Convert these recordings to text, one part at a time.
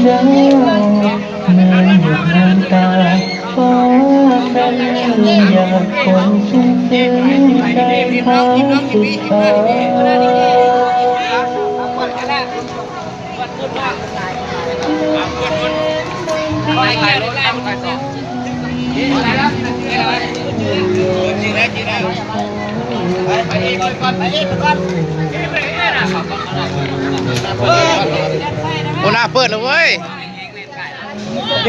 จ้าเมื่อหยดน้ำตาฟ้าสั่นอยากคนซึ้งใจครั้งสุดท้โอ้หน้าเปิดเลยเว้ยเ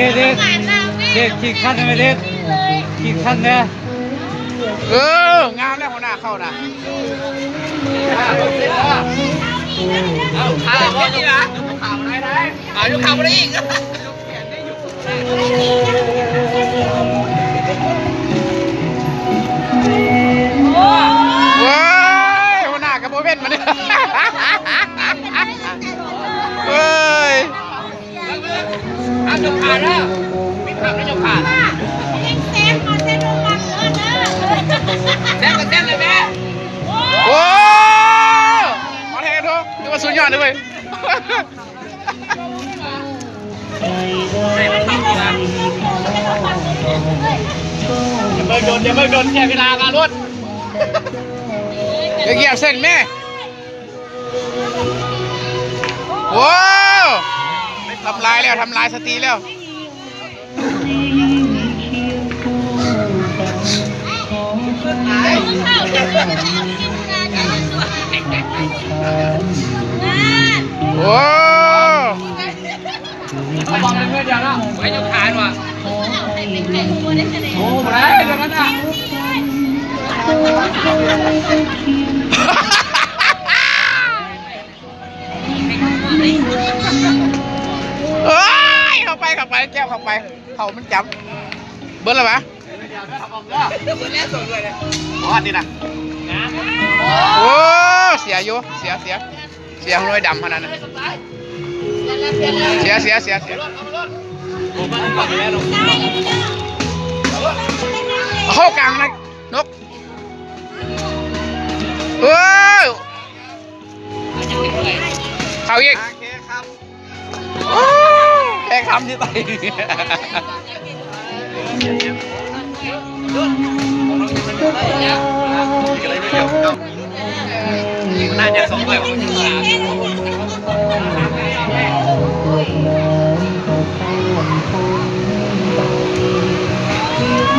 ด็กขี่คันไหมเด็กขี่คันเนี่ย งามแล้วหัวหน้าเข้านะเอาข่าวแค่นี้นะข่าวได้เอายกข่าวได้อีกว้ายหัวหน้ากับโบเว่นมาเนี่ยเฮ้ยเอาจบขาดแล้วมีขับแล้วจบขาดแซ่บมาแซ่บลงมาแซ่บกันแซ่บเลยแม่โอ้มาแทนทุกดูว่าสุดยอดเลยอย่าเบิกโดนแค่เวลาการรถอย่าเหยียบเส้นแม่โอ้ทำลายแล้วทำลายสติแล้วโอ้เขาบอกเลยเพื่อนเดียวนะไว้ยกขาหน่อยโอ้โหเดี๋ยวนั้นอ่ะเฮ้ยเข้าไปแก้วเข้าไปเขามันจับเบิ้ลหรอวะเบิ้ลแล้วส่งเลยเลยอ๋อดีนะโอ้เสียอยู่เสียหัวดำขนาดนั้นเสียเข้ากลางนะนกเขาอีกแค่คำที่ไปน่าจะส่งไปว่า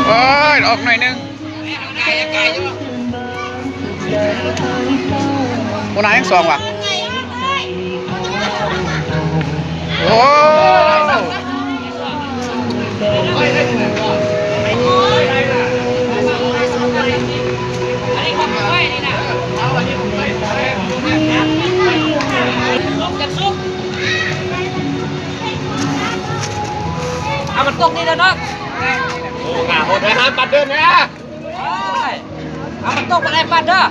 โอ้ยออกหน่อยนึงคนไหนยังสองวะโอ้เอามันตกนี่แล้วเนาะโอ้งาโหดเลยฮะปัดเดินนะเอามันตกอะไรปัดเด้อ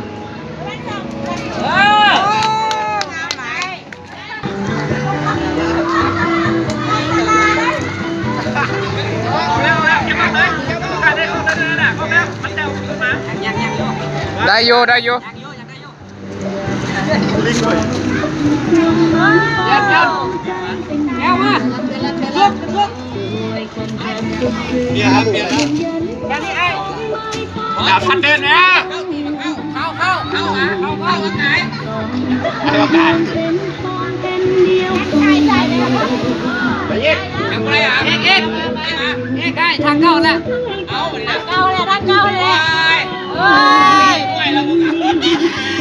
ได้โยลิงเลยแก้วมาลุกเบียร์ครับกันนี่ไอ้ดาบพันเดินนะเข้าว่าไงไปยิงยังไงอ่ะเอ็กได้ทางเข้าแล้วเอาไปนะเข้าเลย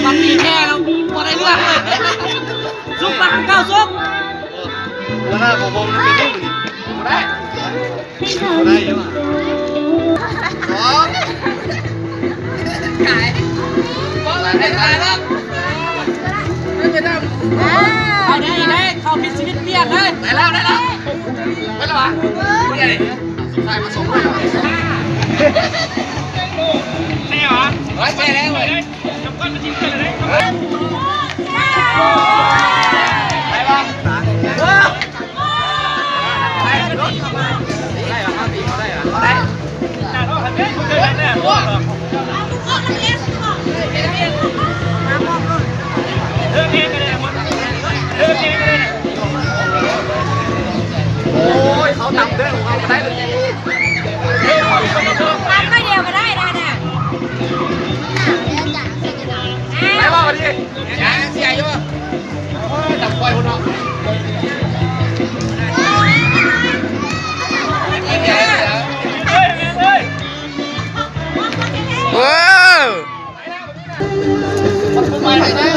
มันมีแค่เราพอได้เรื่องเลยซุกมาเข้าซุกแล้วนะผมเป็นลูกดิได้เยอะไก่บอกอะไรแล้วไม่เป็นไรเอาได้เขาพิชิตเปลี่ยนเลยได้แล้วไม่หรอไม่ได้สุดท้ายมาส่งเลยใช่เหรอใช่แล้วเลยจับก้อนมาทิ้งเลยไปบ้าง เอาต่ำเด้อเอาไปได้เลย ไม่เดียวก็ได้นะเนี่ย ไปว่าวันนี้ยังเสียอยู่ตับควายคนเนาะว้าวมาไหนนะ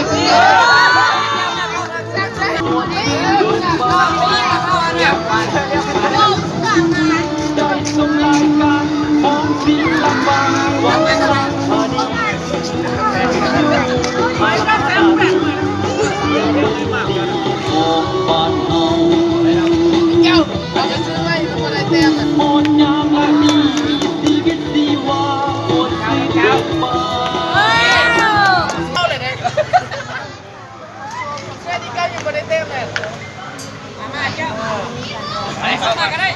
ไปเข้ามาก็ได้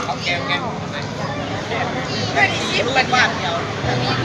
เขาแกงได้ดีสิบเป็นบาทเดียว